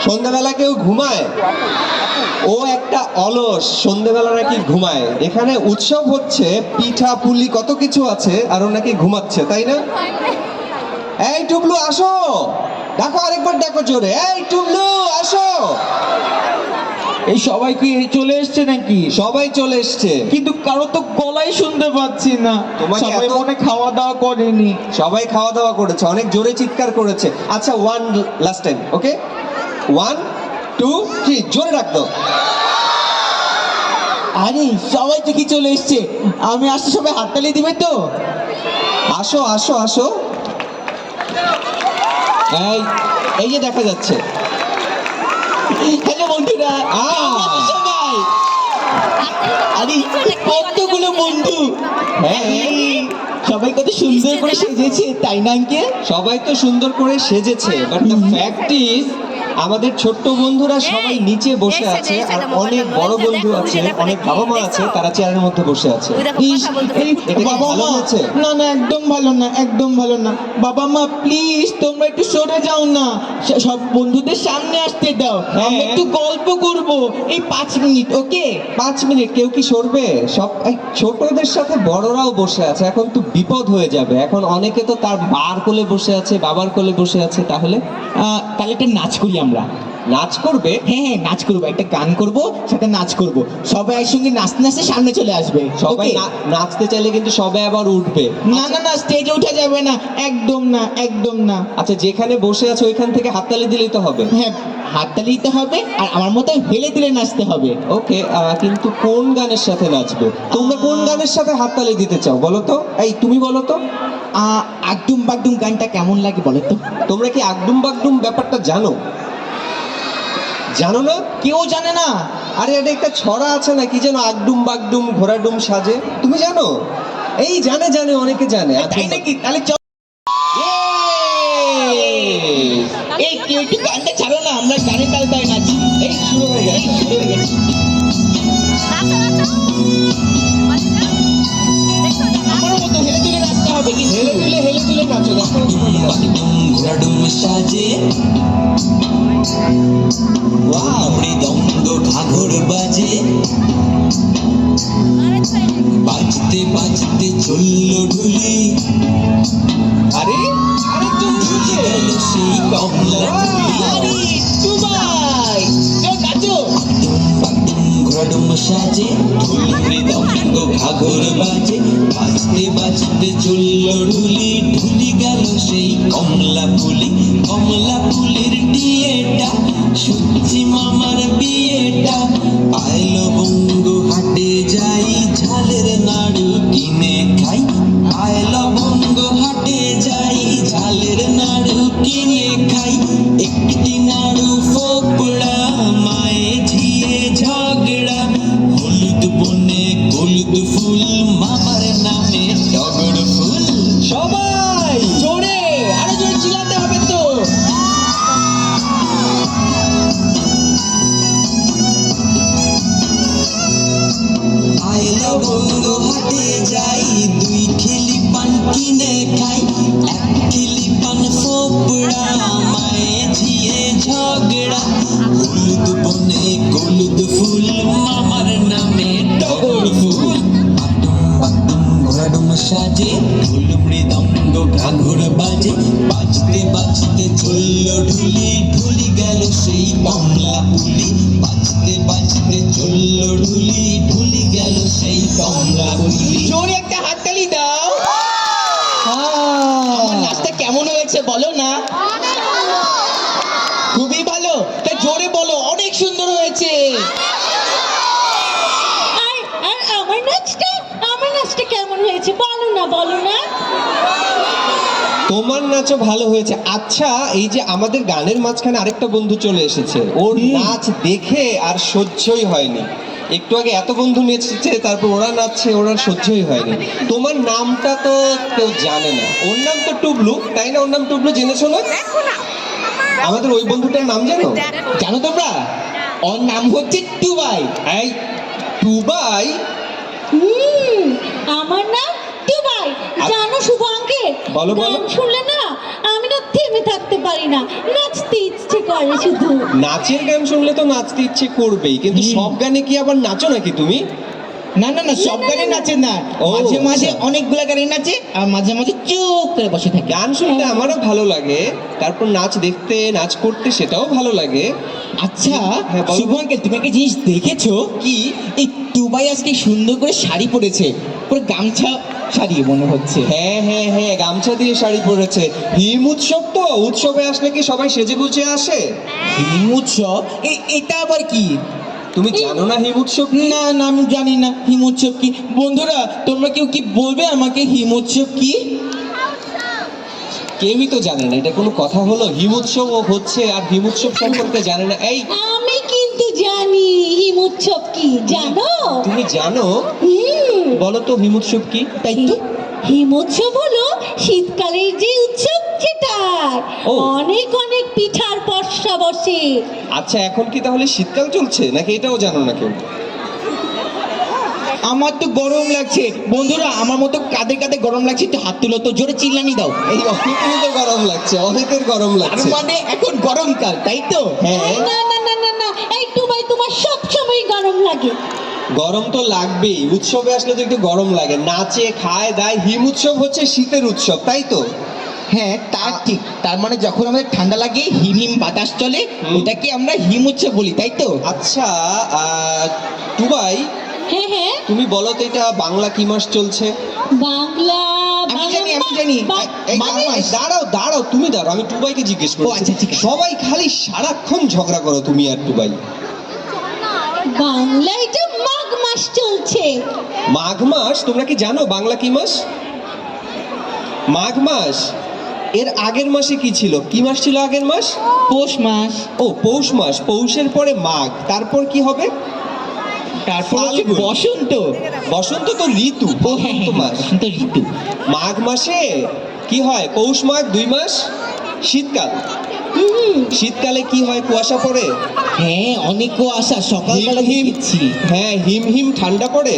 সন্ধ্যাবেলা কেউ ঘুমায়? ও একটা অলস, সন্ধ্যাবেলা নাকি ঘুমায়। এখানে উৎসব হচ্ছে, পিঠা পুলি কত কিছু আছে, আর ও নাকি ঘুমাচ্ছে, তাই না? এই টুবলু আসো, দেখো আরেকবার, দেখো জোরে, এই টুবলু আসো। এই সবাই কি চলে এসছে নাকি? সবাই চলে এসছে, কিন্তু কারো তো গলাই শুনতে পাচ্ছি না। তোমাকে সবাই এত- মনে খাওয়া দাওয়া করেনি। সবাই খাওয়া দাওয়া করেছে, অনেক জোরে চিৎকার করেছে। আচ্ছা, ওয়ান লাস্ট টাইম, ওকে? 1 2 3 জোরে ডাক দাও। আরে সবাই তো কি চলে এসছে, আমি আসতে সবাই হাততালি দিবে তো? আসো আসো আসো। এই এই যে দেখা যাচ্ছে। হ্যালো বন্ধুরা, কেমন আছো সবাই? আরে কতগুলো বন্ধু। হ্যাঁ, সবাই কত সুন্দর করে সেজেছে, তাই না আঙ্কেল? সবাই তো সুন্দর করে সেজেছে, বাট দ্য ফ্যাক্ট ইজ আমাদের ছোট্ট বন্ধুরা সবাই নিচে বসে আছে, আর অনেক বড় বন্ধু আছে, অনেক বাবা মা আছে, তারা চেয়ারের মধ্যে বসে আছে। ইস, এই এটা কি বাবা ভালো মা, হয়েছে? না না একদম ভালো না, একদম ভালো না। বাবা মা প্লিজ তোমরা একটু সরে যাও না, সব বন্ধুদের সামনে আসতে দাও, হ্যাঁ। আমরা একটু গল্প করব এই 5 মিনিট, ওকে? 5 মিনিট কেউ কি সরবে? সব এই ছোটদের সাথে বড়রাও বসে আছে, এখন তো বিপদ হয়ে যাবে। এখন অনেকে তো তার মার কোলে বসে আছে, বাবার কোলে বসে আছে। তাহলে তাহলে একটা নাচ করি আমরা। নাচ করবে? হ্যাঁ হ্যাঁ নাচ করবো, একটা গান করব, সাথে নাচ করব, সবাই একসঙ্গে নাচতে নাচতে সামনে চলে আসবে। সবাই okay? নাচতে চাইলে কিন্তু সবাই আবার উঠবে। না না না, স্টেজে উঠা যাবে না, একদম না, একদম না। আচ্ছা, যেখানে বসে আছে ওইখান থেকে হাততালি দিলেই তো হবে। হ্যাঁ, হাততালি দিতে হবে, আর আমার মতো হেলে দিলে নাচতে হবে। ওকে, কিন্তু কোন গানের সাথে নাচবে? তোমরা কোন গানের সাথে হাততালি দিতে চাও বলো তো? এই তুমি বলো তো। আগডুম বাগডুম গানটা কেমন লাগে বলো তো? তোমরা কি আগডুম বাগডুম ব্যাপারটা জানো? জানো না? কেউ জানে না। আরে এটা একটা ছড়া আছে না, কি যেন, আগডুম বাগডুম ঘোড়াডুম সাজে, তুমি জানো? এই জানে জানে, অনেকে জানে। তাই নাকি? তাহলে চল। Yay! এই কেউ একটু গানটা ছাড়ো না, আমরা গানের তাল তাই নাচি। এই শুরু হয়ে গেছে, শুরু হয়ে গেছে। আমার মতো হেলে দুলে নাচতে হবে, কিন্তু হেলে দুলে নাচো, দেখো। ঘোড়াডুম সাজে মৃদঙ্গ ঘাঘর বাজে, বাজতে বাজতে চলল ঢুলি, আরে আরেকজন ঢুকছে। গেল সেই কমলা আরে দুবাই, চল নাচো। ঘোড়াডুম সাজে ঢুল মৃদঙ্গ ঘাঘর বাজে, বাজতে বাজতে চলল ঢুলি, ঢুলি গেল সেই কমলা ফুলি, কমলা ফুলের ডিয়েটা, সূর্যি মামার বিয়েটা, আইলো বঙ্গু হাটে যাই, ঝালের নাড়ু কিনে খাই, আইলো বঙ্গু হাটে যাই, ঝালের নাড়ু কিনে খাই, একটি নাড়ু ফোকড়া, মায়ে ঝিয়ে ঝগড়া, হলুদ বনে হলুদ ফুল, মামার নামে টগর ফুল। সবাই জোরে, আরো জোরে চিল্লাতে হবে তো। আইলো বঙ্গ হাটে যাই, 2 ঠেলি পান কিনে খাই, 1 ঠেলি পান ফোপড়া, মায়ে ঝিয়ে ঝগড়া, হলুদ বনে হলুদ ফুল, মামার নামে টগর ফুল। ঘোড়াডুম সাজে ঢোল মৃদঙ্গ ঘাঘর বাজে, বাজতে বাজতে চলল ঢুলি, ঢুলি গেল সেই কমলা পুলি, বাজতে বাজতে চলল ঢুলি, ঢুলি গেল সেই কমলা পুলি। জোরে একটা হাততালি দাও। আমার নাচটা কেমন হয়েছে বলো না? খুবই ভালো, তা জোরে বলো, অনেক সুন্দর হয়েছে। আর আর আমার নাচটা কেমন হয়েছে বলো না, বলো না। তোমার নাচও ভালো হয়েছে। আচ্ছা, এই যে আমাদের গানের মাঝখানে আরেকটা বন্ধু চলে এসেছে, ওর নাচ দেখে আর সহ্যই হয়নি। একটু আগে এত বন্ধু নেচেছে, তারপর ওরা নাচছে, ওরা সহ্যই হয়নি। তোমার নামটা তো কেউ জানে না। ওর নাম তো টুবলু, তাই না? ওর নাম টুবলু, জেনেছো না? আমাদের ওই বন্ধুটার নাম জানো? জানো তোমরা? ওর নাম হচ্ছে টুবাই। এই টুবাই? আমার নাম দুবাই। জানো শুভ আঙ্কেল, বলো, বলো। গান শুনলে না আমি না থেমে থাকতে পারি না, নাচতে ইচ্ছে করে শুধু। নাচের গান শুনলে তো নাচতে ইচ্ছে করবেই, কিন্তু সব গানে কি আবার নাচো নাকি তুমি? না না না, সব গানে নাচে না, ও, মাঝে মাঝে আচ্ছা। অনেকগুলা গানে নাচে আর মাঝে মাঝে চুপ করে বসে থাকে। গান শুনতে আমারও ভালো লাগে, তারপর নাচ দেখতে নাচ করতে সেটাও ভালো লাগে। আচ্ছা হ্যাঁ, বলো। শুভ আঙ্কেল, তুমি একটা জিনিস দেখেছো কি? এই টুবাই আজকে সুন্দর করে শাড়ি পরেছে, পুরো গামছা শাড়ি মনে হচ্ছে। হ্যাঁ হ্যাঁ হ্যাঁ, গামছা দিয়ে শাড়ি পরেছে। হিম উৎসব তো, উৎসবে আসলে কি সবাই সেজে গুজে আসে? হিম উৎসব? এটা আবার কি? তুমি জানো না হিম উৎসব কি? না না, আমি জানি না হিম উৎসব কি। বন্ধুরা, তোমরা কেউ কি বলবে আমাকে হিম উৎসব কি? কেউই তো জানে না, এটা কোনো কথা হলো? হিম উৎসব হচ্ছে আর হিম উৎসব সম্পর্কে জানে না। এই আমি কিন্তু জানি হিম উৎসব কি, জানো? তুমি জানো? হুম। বলো তো হিম উৎসব কি? তাই তো। হিম উৎসব হলো শীতকালের যে উৎসব, সেটা ও। অনেক অনেক পিঠার পরশা বসে। আচ্ছা, এখন কি তাহলে শীতকাল চলছে নাকি এটাও জানো না কেউ? আমার তো গরম লাগছে বন্ধুরা, আমার মতো কাঁধে কাঁধে গরম লাগছে, একটু হাত তুলো তো, জোরে চিল্লানি দাও। এই অনেকেরই তো গরম লাগছে, অনেকের গরম তার লাগছে। মানে এখন গরমকাল, তাই তো? হ্যাঁ, না না না না না, এই টুবাই, তোমার সব সময় গরম লাগে। গরম তো লাগবেই, উৎসবে আসলে তো একটু গরম লাগে। নাচে খায় দায়, হিম উৎসব হচ্ছে শীতের উৎসব, তাই তো? হ্যাঁ, তার ঠিক। তার মানে যখন আমাদের ঠান্ডা লাগে, হিম হিম বাতাস চলে, ওটাকে আমরা হিম উৎসব বলি, তাই তো? আচ্ছা, টুবাই, হ্যাঁ হ্যাঁ, তুমি বলো তো এটা বাংলা কি মাস চলছে? বাংলা আমি জানি। এই বাংলা দাঁড়াও, মাস। দাঁড়াও, তুমি দাঁড়াও, আমি টুবাইকে জিজ্ঞেস করি। ও, আচ্ছা, ঠিক আছে। সবাই খালি সারাক্ষণ ঝগড়া করো তুমি আর টুবাই। বাংলা এটা মাঘ মাস চলছে। মাঘ মাস? তোমরা কি জানো বাংলা কি মাস? মাঘ মাস। এর আগের মাসে কি ছিল? কি মাস ছিল আগের মাস? পৌষ মাস। ও, পৌষ মাস। পৌষের পরে মাঘ, তারপর কি হবে? তারপর হচ্ছে ফাল্গুন। বসন্ত। বসন্ত তো ঋতু, ও হ্যাঁ বসন্ত হ্যাঁ, মাস। বসন্ত ঋতু। মাঘ মাসে কি হয়? পৌষ মাঘ 2 মাস শীতকাল। শীতকালে কি হয়? কুয়াশা পড়ে। হ্যাঁ, অনেক কুয়াশা, সকালবেলা হিম হিম। দেখেছি। হ্যাঁ, হিম হিম ঠান্ডা পড়ে।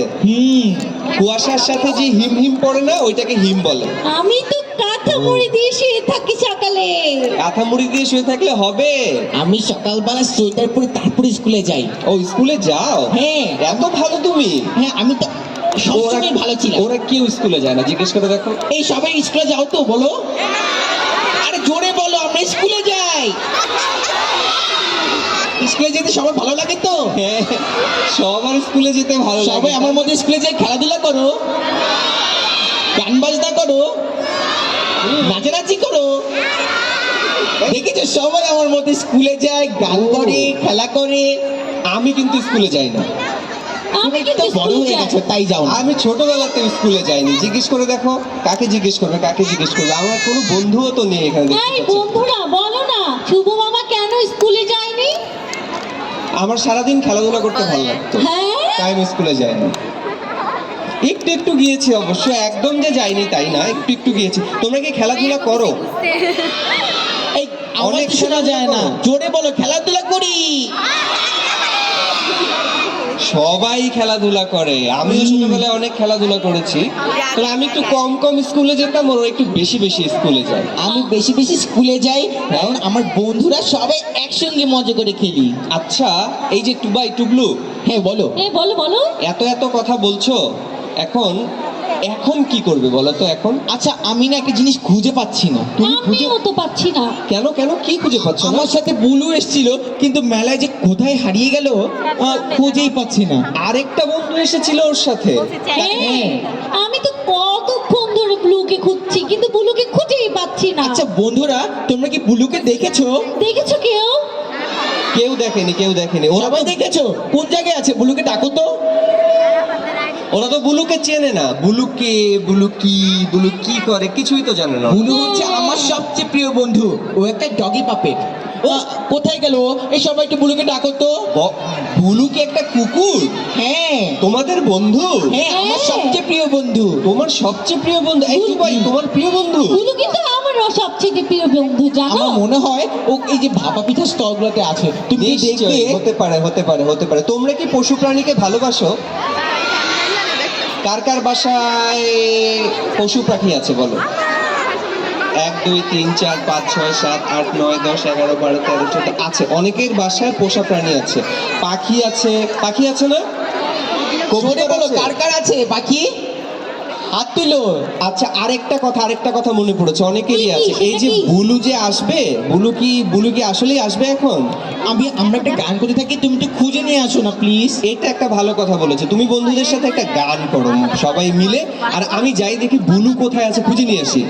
কুয়াশার সাথে যে হিম হিম পড়ে না, ওইটাকে হিম বলে। আমি তো কাঁথা মুড়ি দিয়ে শুয়ে থাকি সকালে। কাঁথা মুড়ি দিয়ে শুয়ে থাকলে হবে? আমি সকালবেলা সোয়েটার পরে তারপরে স্কুলে যাই। ও, স্কুলে যাও? হ্যাঁ। এত ভালো তুমি? হ্যাঁ, আমি তো সবসময় ভালো ছিলাম। ওরা কেউ স্কুলে যায় না, জিজ্ঞেস করে দেখো। এই সবাই স্কুলে যাও তো, বলো। আরে জোরে বলো, আমরা স্কুলে যাই। স্কুলে যেতে সবার ভালো লাগে তো? হ্যাঁ, সবার স্কুলে যেতে ভালো লাগে। সবাই আমার মধ্যে স্কুলে যাই, খেলাধুলা করো, গান বাজনা করো, নাচানাচি করো। দেখেছো, সবাই আমার মধ্যে স্কুলে যায়, গান করে, খেলা করে। আমি কিন্তু স্কুলে যাই না। আমি তো কিন্তু বড় হয়ে গেছো, তাই যাও না। আমি ছোটবেলাতে স্কুলে যাইনি। জিজ্ঞেস করে দেখো, কাকে জিজ্ঞেস করবে, কাকে জিজ্ঞেস করবে? আমার কোনো বন্ধুও তো নেই এখানে দেখতে এই পাচ্ছি। বন্ধুরা, বলো না শুভ মামা কেন স্কুলে যায়নি? আমার সারাদিন খেলাধুলা করতে ভালো লাগতো, হ্যাঁ, তাই আমি স্কুলে যাইনি। একটু একটু গিয়েছি অবশ্য, একদম যে যাইনি তাই না, একটু একটু গিয়েছি। তোমরা কি খেলাধুলা করো? এই আমার অনেক তো শোনা যায় না, খেলাধুলা করো। জোরে বলো, খেলাধুলা করি। সবাই খেলাধুলা করে, আমিও ছোটবেলায় অনেক খেলাধুলা করেছি। তবে আমি একটু কম কম স্কুলে যেতাম, ওরা একটু বেশি বেশি স্কুলে যায়। আমি বেশি বেশি স্কুলে যাই, কারণ আমার বন্ধুরা সবাই একসঙ্গে মজা করে খেলি। আচ্ছা, এই যে টুবাই, টুবলু, হ্যাঁ বলো। এ বলো বলো। এত এত কথা বলছো, এখন এখন কি করবে বলো তো এখন? আচ্ছা, আমি না একটা জিনিস খুঁজে পাচ্ছি না। তুমি খুঁজে, আমিও তো পাচ্ছি না। কেন কেন কি খুঁজে পাচ্ছ না? আমার সাথে বুলু এসেছিল, কিন্তু মেলায় যে কোথায় হারিয়ে গেল খুঁজেই পাচ্ছি না। আরেকটা বন্ধু এসেছিল ওর সাথে। হ্যাঁ, আমি তো কতক্ষণ ধরে ব্লুকে খুঁজছি, কিন্তু ব্লুকে খুঁজেই পাচ্ছি না। আচ্ছা বন্ধুরা, তোমরা কি বুলুকে দেখেছো? দেখেছো কেউ? কেউ দেখেনি, কেউ দেখেনি। ওরা সবাই তো, দেখেছো? কোন জায়গায় আছে? বুলুকে ডাকো তো। ওরা তো বুলুকে চেনে না। বুলু কে, বুলু কি, বুলু কি করে, কিছুই তো জানে না। বুলু হচ্ছে আমার সবচেয়ে প্রিয় বন্ধু, ও একটা ডগি পাপেট। কোথায় গেল? এই সবাই একটু বুলুকে ডাকো তো। বুলু কি একটা কুকুর? হ্যাঁ তোমাদের বন্ধু? হ্যাঁ, আমার সবচেয়ে প্রিয় বন্ধু। তোমার সবচেয়ে প্রিয় বন্ধু? এই টুবাই, তোমার প্রিয় বন্ধু? ব্লু কিন্তু আমারও সবচেয়ে প্রিয় বন্ধু, জানো? আমার মনে হয় ও এই যে ভাপা পিঠার স্টলগুলোতে আছে, তুমি কি দেখবে? নিশ্চয়ই, হতে পারে, হতে পারে, হতে পারে। তোমরা কি পশু প্রাণীকে ভালোবাসো? কার কার বাসায় পশু পাখি আছে বলো? 1 2 3 4 5 6 7 8 9 10 11 12 13 14 আছে, অনেকের বাসায় পোষা প্রাণী আছে, পাখি আছে না? জোরে কবুতর বলো, আছে? কার কার আছে বাকি? হাত তুলো। আচ্ছা, আরেকটা কথা মনে পড়েছে, অনেকেরই কি, আছে, এই যে সেটা কি? বুলু যে আসবে, বুলু কি আসলেই আসবে এখন? আমরা একটা গান করতে থাকি, তুমি একটু খুঁজে নিয়ে আসো না প্লিজ। এটা একটা ভালো কথা বলেছো, তুমি বন্ধুদের সাথে একটা গান করো সবাই মিলে, আর আমি যাই দেখি বুলু কোথায় আছে খুঁজে নিয়ে আসি।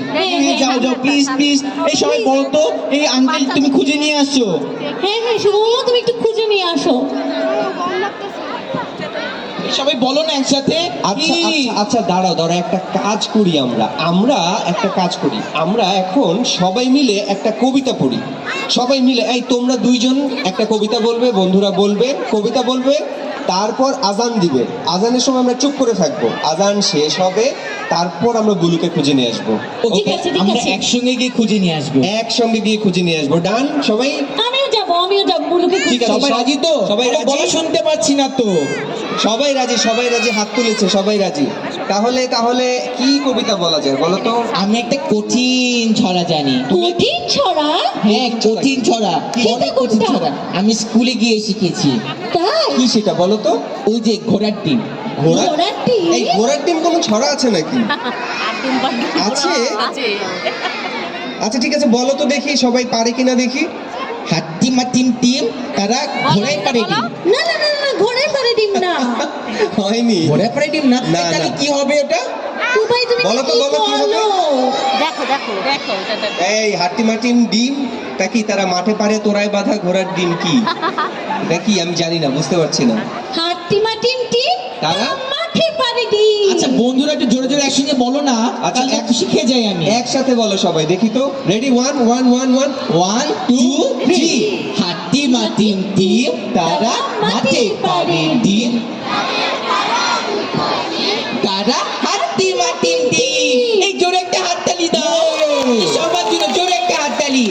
যাও যাও প্লিজ প্লিজ, এই সবাই বলো তো, এই আঙ্কেল তুমি খুঁজে নিয়ে আসছো। হ্যাঁ হ্যাঁ শুভ মামা, তুমি একটু খুঁজে নিয়ে আসো। এই সবাই বলো না একসাথে। আচ্ছা কি? আচ্ছা দাঁড়াও একটা কাজ করি, আমরা এখন সবাই মিলে একটা কবিতা পড়ি, সবাই মিলে। এই তোমরা দুইজন একটা কবিতা বলবে, বন্ধুরা বলবে, কবিতা বলবে, তারপর আজান দিবে, আজানের সময় আমরা চুপ করে থাকবো, আজান শেষ হবে, তারপর আমরা বুলুকে খুঁজে নিয়ে আসবো। ঠিক আছে, ঠিক আমরা আছে। একসঙ্গে গিয়ে খুঁজে নিয়ে আসবো। একসঙ্গে গিয়ে খুঁজে নিয়ে আসবো, ডান সবাই? আমিও যাবো বুলুকে ঠিক খুঁজতে। আছে, সবাই রাজি তো? সবাই আরে রাজি? বলো, শুনতে পাচ্ছি না তো। সবাই রাজি, হাত তুলেছে, সবাই রাজি। তাহলে কি কবিতা বলা যায় বলো তো? আমি একটা কঠিন ছড়া জানি। কঠিন ছড়া? হ্যাঁ, কঠিন ছড়া, সেটা অনেক কঠিন কোনটা? ছড়া। আমি স্কুলে গিয়ে শিখেছি। তাই? কি সেটা বলো তো? ওই যে ঘোড়ার ডিম। ঘোড়ার ডিম? এই ঘোড়ার ডিম কোনো ছড়া আছে নাকি? আছে? আচ্ছা ঠিক আছে, বলো তো দেখি, সবাই পারে কিনা দেখি। হাট্টি মাটিম টিম, তারা ঘোড়ায় পারে ডিম। না না না না, ঘোড়ার পারে ডিম না। হয়নি। ঘোড়ায় পারে ডিম না? না, তাহলে না। কি হবে ওটা? ভাই তুমি বলো তো, কি বলো কি হবে? বলো? এই হাট্টিমাটিম ডিম তা কি তারা মাঠে পারে তোরায় বাঁধা ঘোড়ার ডিম কি? এটা কি আমি জানি না, বুঝতে পারছি না। হাট্টি মাটিম টিম, তারা? মাঠে পারে ডিম। আচ্ছা বন্ধুরা, একটু জোরে জোরে একসঙ্গে বলো না, আচ্ছা, তাহলে একটু শিখে যাই আমি। একসাথে বলো সবাই, দেখি তো। রেডি, 1 1 1 1। 1 2 3। হাট্টি মাটিম টিম, তারা মাঠে পারে ডিম। তারা হাট্টি মাটিম টিম। এই জোরে একটা হাততালি দাও সবার জন্য, জোরে একটা হাততালি।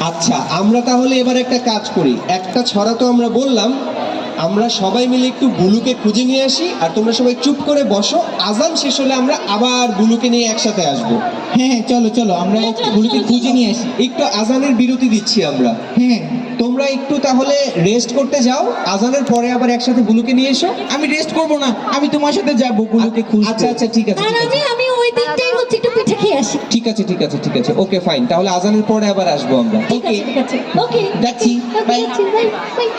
আচ্ছা, আমরা তাহলে এবার একটা কাজ করি, একটা ছড়া তো আমরা বললাম, আমরা সবাই মিলে একটু বুলুকে খুঁজে নিয়ে আসি, আর তোমরা সবাই চুপ করে বসো, আজান শেষ হলে আমরা আবার বুলুকে নিয়ে একসাথে আসবো। হ্যাঁ চলো চলো, আমরা চলো, একটু চলো, বুলুকে চলো, খুঁজে চলো। নিয়ে আসি। একটু আজানের বিরতি দিচ্ছি আমরা, হ্যাঁ, তোমরা একটু তাহলে রেস্ট করতে যাও, আজানের পরে আবার একসাথে বুলুকে নিয়ে এসো। আমি রেস্ট করব না, আমি তোমার সাথে যাবো বুলুকে খুঁজতে। আচ্ছা আচ্ছা ঠিক আছে, আর আমি ওই দিকটাই হচ্ছে একটু পিঠে খেয়ে আসি। ঠিক আছে ঠিক আছে ঠিক আছে, ওকে ফাইন, তাহলে আজানের পরে আবার আসবো আমরা। ঠিক আছে, ঠিক আছে, ওকে যাচ্ছি, ওকে, বাই। যাচ্ছি, বাই বাই।